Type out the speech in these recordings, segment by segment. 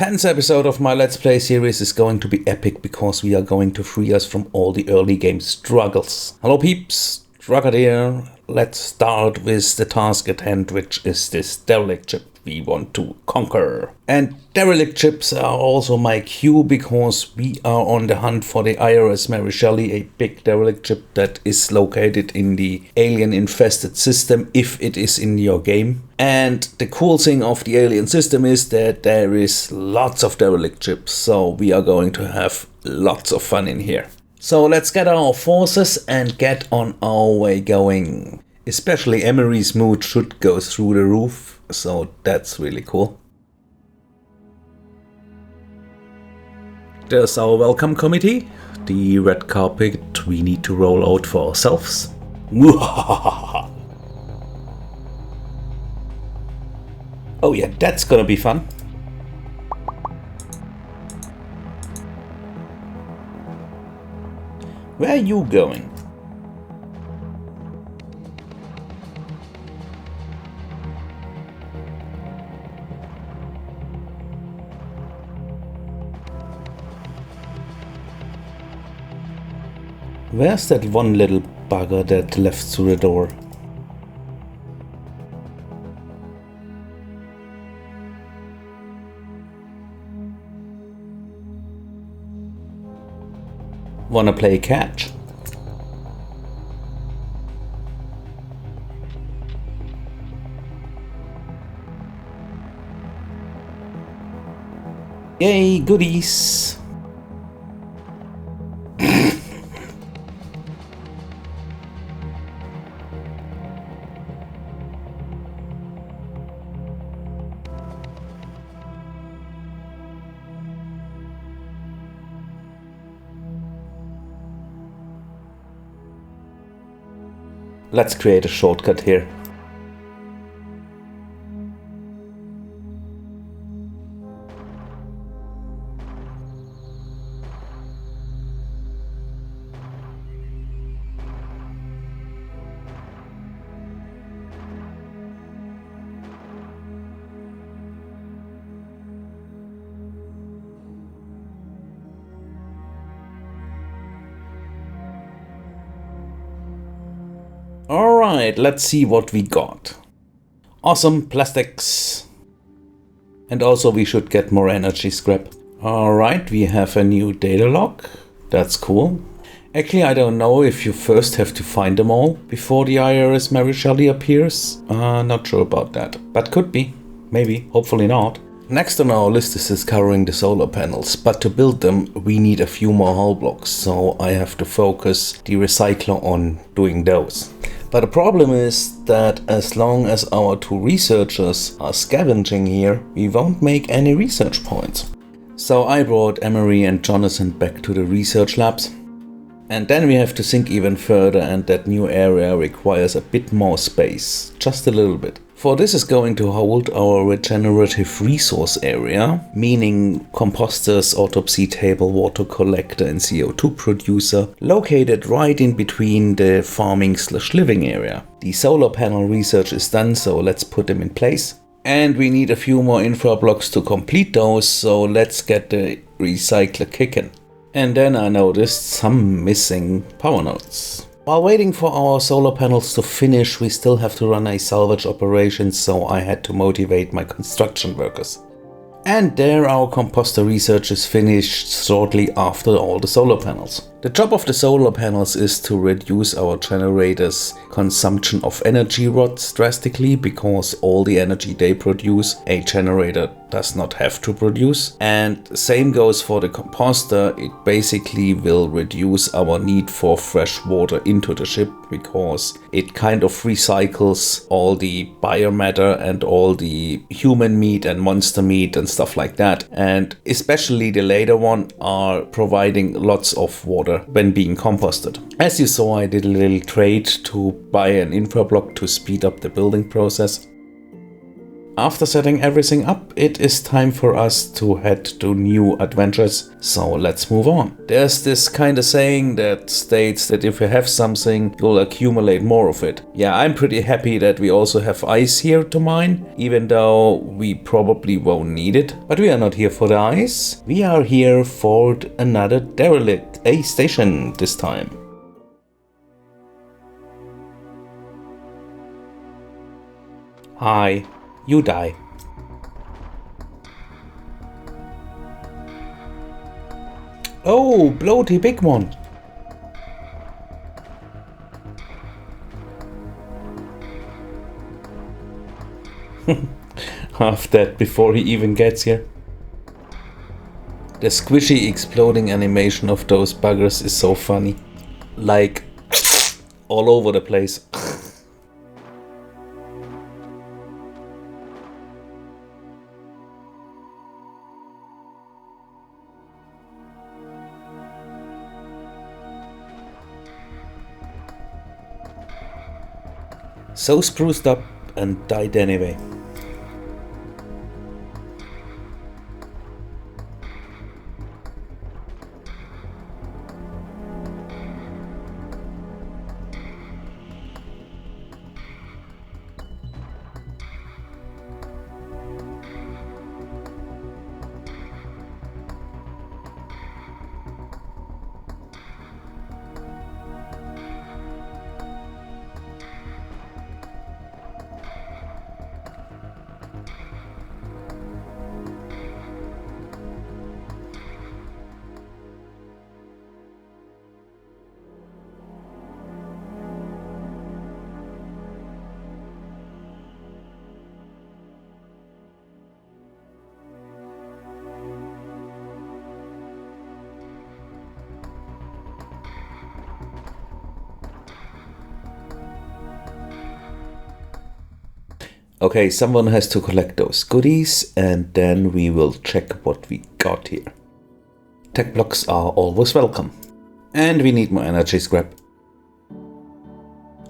10th episode of my Let's Play series is going to be epic because we are going to free us from all the early game struggles. Hello peeps, Drugger here. Let's start with the task at hand, which is this derelict chip we want to conquer. And derelict chips are also my cue because we are on the hunt for the IRS Mary Shelley, a big derelict chip that is located in the alien infested system if it is in your game. And the cool thing of the alien system is that there is lots of derelict chips, so we are going to have lots of fun in here. So let's get our forces and get on our way going. Especially Emery's mood should go through the roof, so that's really cool. There's our welcome committee. The red carpet we need to roll out for ourselves. Oh yeah, that's gonna be fun. Where are you going? Where's that one little bugger that left through the door? Wanna play catch? Yay, goodies! Let's create a shortcut here. Alright, let's see what we got. Awesome plastics. And also we should get more energy scrap. Alright, we have a new data log. That's cool. Actually, I don't know if you first have to find them all before the IRS Mary Shelley appears. Not sure about that. But could be. Maybe. Hopefully not. Next on our list is discovering the solar panels, but to build them we need a few more hull blocks, so I have to focus the recycler on doing those. But the problem is that as long as our two researchers are scavenging here, we won't make any research points. So I brought Emery and Jonathan back to the research labs. And then we have to think even further, and that new area requires a bit more space, just a little bit. For this is going to hold our regenerative resource area, meaning composters, autopsy table, water collector and CO2 producer, located right in between the farming/living area. The solar panel research is done, so let's put them in place. And we need a few more infra blocks to complete those, so let's get the recycler kicking. And then I noticed some missing power nodes. While waiting for our solar panels to finish, we still have to run a salvage operation, so I had to motivate my construction workers. And there our composter research is finished shortly after all the solar panels. The job of the solar panels is to reduce our generator's consumption of energy rods drastically, because all the energy they produce a generator does not have to produce. And same goes for the composter. It basically will reduce our need for fresh water into the ship, because it kind of recycles all the biomatter and all the human meat and monster meat and stuff like that. And especially the later one are providing lots of water when being composted. As you saw, I did a little trade to buy an infra block to speed up the building process. After setting everything up, it is time for us to head to new adventures, so let's move on. There's this kind of saying that states that if you have something, you'll accumulate more of it. Yeah, I'm pretty happy that we also have ice here to mine, even though we probably won't need it. But we are not here for the ice, we are here for another derelict, a station this time. Hi. You die. Oh, bloaty big one. Half dead before he even gets here. The squishy exploding animation of those buggers is so funny. Like, all over the place. So spruced up and died anyway. Okay, someone has to collect those goodies and then we will check what we got here. Tech blocks are always welcome. And we need more energy scrap.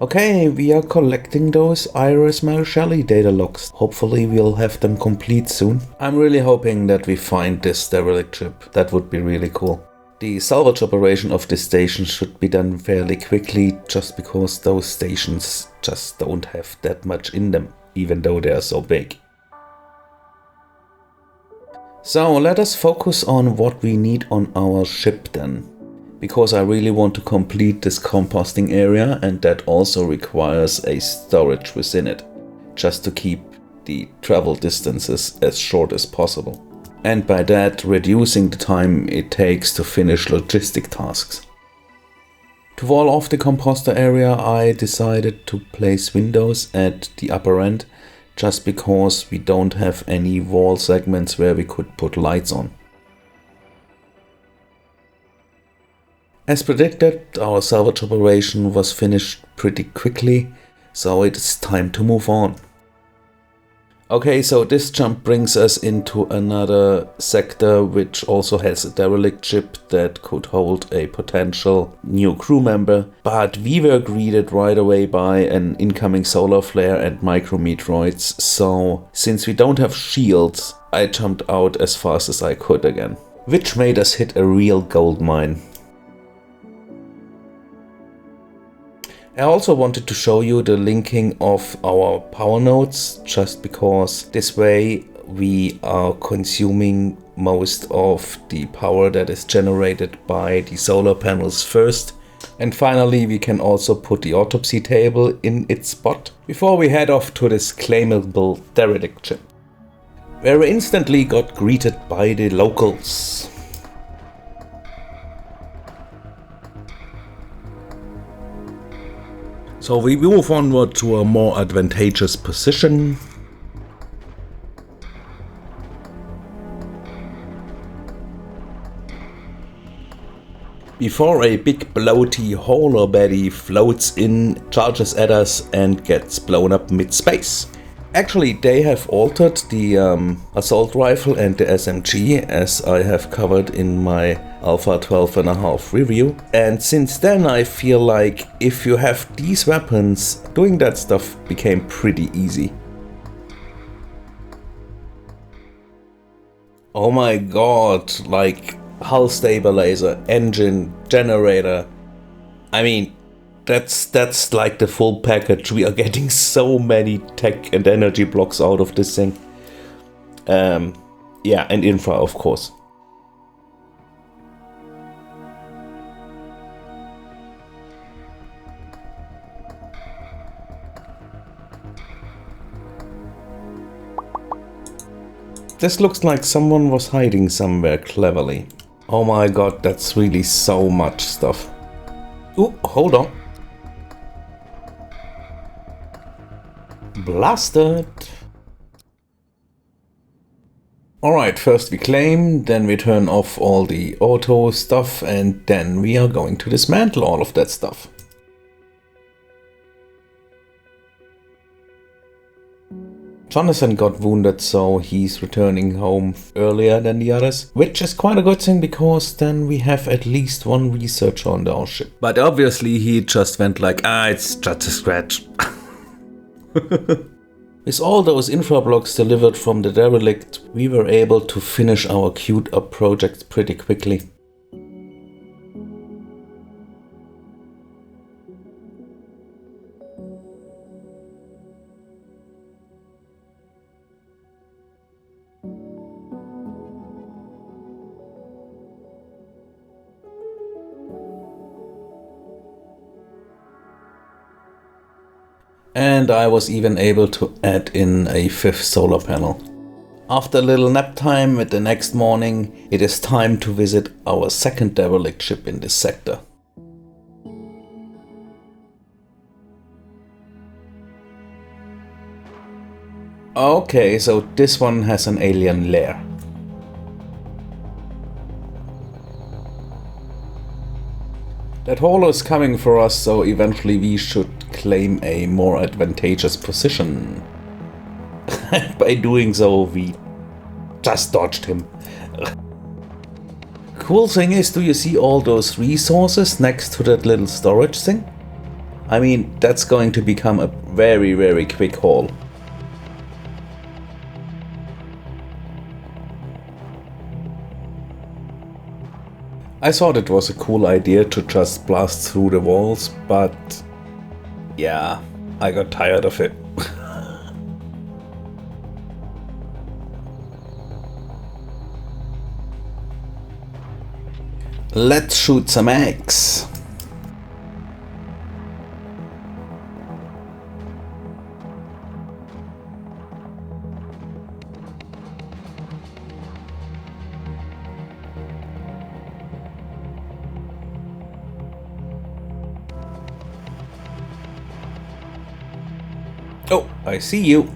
Okay, we are collecting those Iris Mel Shelley data logs. Hopefully we'll have them complete soon. I'm really hoping that we find this derelict ship. That would be really cool. The salvage operation of this station should be done fairly quickly just because those stations just don't have that much in them, even though they are so big. So let us focus on what we need on our ship then, because I really want to complete this composting area and that also requires a storage within it, just to keep the travel distances as short as possible. And by that reducing the time it takes to finish logistic tasks. To wall off the composter area, I decided to place windows at the upper end, just because we don't have any wall segments where we could put lights on. As predicted, our salvage operation was finished pretty quickly, so it's time to move on. Okay, so this jump brings us into another sector which also has a derelict ship that could hold a potential new crew member, but we were greeted right away by an incoming solar flare and micrometeoroids, so since we don't have shields, I jumped out as fast as I could again, which made us hit a real gold mine. I also wanted to show you the linking of our power nodes, just because this way we are consuming most of the power that is generated by the solar panels first. And finally we can also put the autopsy table in its spot before we head off to this claimable derelict ship, where we instantly got greeted by the locals. So we move onward to a more advantageous position. Before a big bloaty hauler baddie floats in, charges at us and gets blown up mid-space. Actually, they have altered the assault rifle and the SMG, as I have covered in my Alpha 12.5 review. And since then I feel like if you have these weapons, doing that stuff became pretty easy. Oh my god, like hull stabilizer, engine, generator. I mean, that's like the full package. We are getting so many tech and energy blocks out of this thing. Yeah, and infra, of course. This looks like someone was hiding somewhere cleverly. Oh my god, that's really so much stuff. Ooh, hold on. Blasted. Alright, first we claim, then we turn off all the auto stuff, and then we are going to dismantle all of that stuff. Jonathan got wounded, so he's returning home earlier than the others, which is quite a good thing because then we have at least one researcher on our ship. But obviously he just went like, it's just a scratch. With all those infra blocks delivered from the derelict, we were able to finish our queued up project pretty quickly. And I was even able to add in a 5th solar panel. After a little nap time with the next morning, it is time to visit our 2nd derelict ship in this sector. Okay, so this one has an alien lair. That hauler is coming for us, so eventually we should claim a more advantageous position. By doing so, we just dodged him. Cool thing is, do you see all those resources next to that little storage thing? I mean, that's going to become a very, very quick haul. I thought it was a cool idea to just blast through the walls, but yeah, I got tired of it. Let's shoot some eggs. Oh, I see you.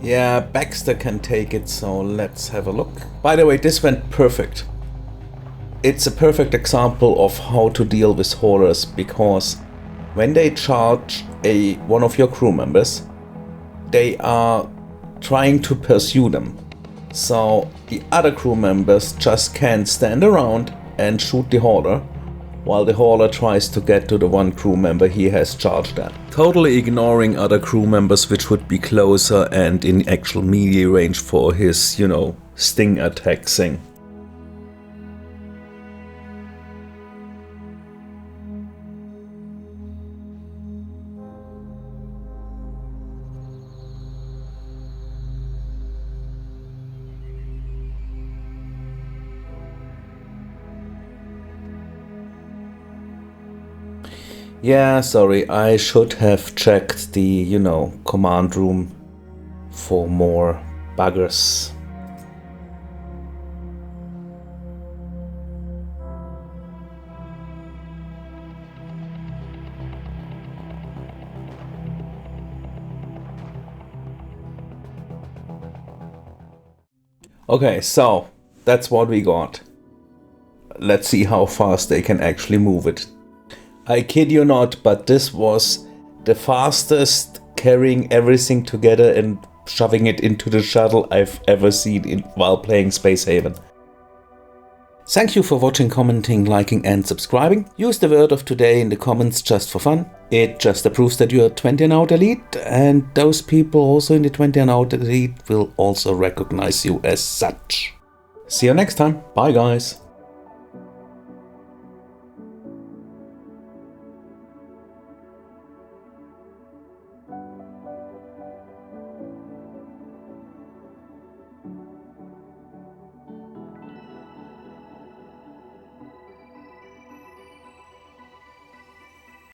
Yeah, Baxter can take it, so let's have a look. By the way, this went perfect. It's a perfect example of how to deal with haulers, because when they charge one of your crew members, they are trying to pursue them. So the other crew members just can't stand around and shoot the hauler, while the hauler tries to get to the one crew member he has charged at. Totally ignoring other crew members which would be closer and in actual melee range for his, sting attack thing. Yeah, sorry, I should have checked the, command room for more buggers. Okay, so that's what we got. Let's see how fast they can actually move it. I kid you not, but this was the fastest carrying everything together and shoving it into the shuttle I've ever seen while playing Space Haven. Thank you for watching, commenting, liking and subscribing. Use the word of today in the comments just for fun. It just proves that you are 20 and out elite, and those people also in the 20 and out elite will also recognize you as such. See you next time. Bye guys.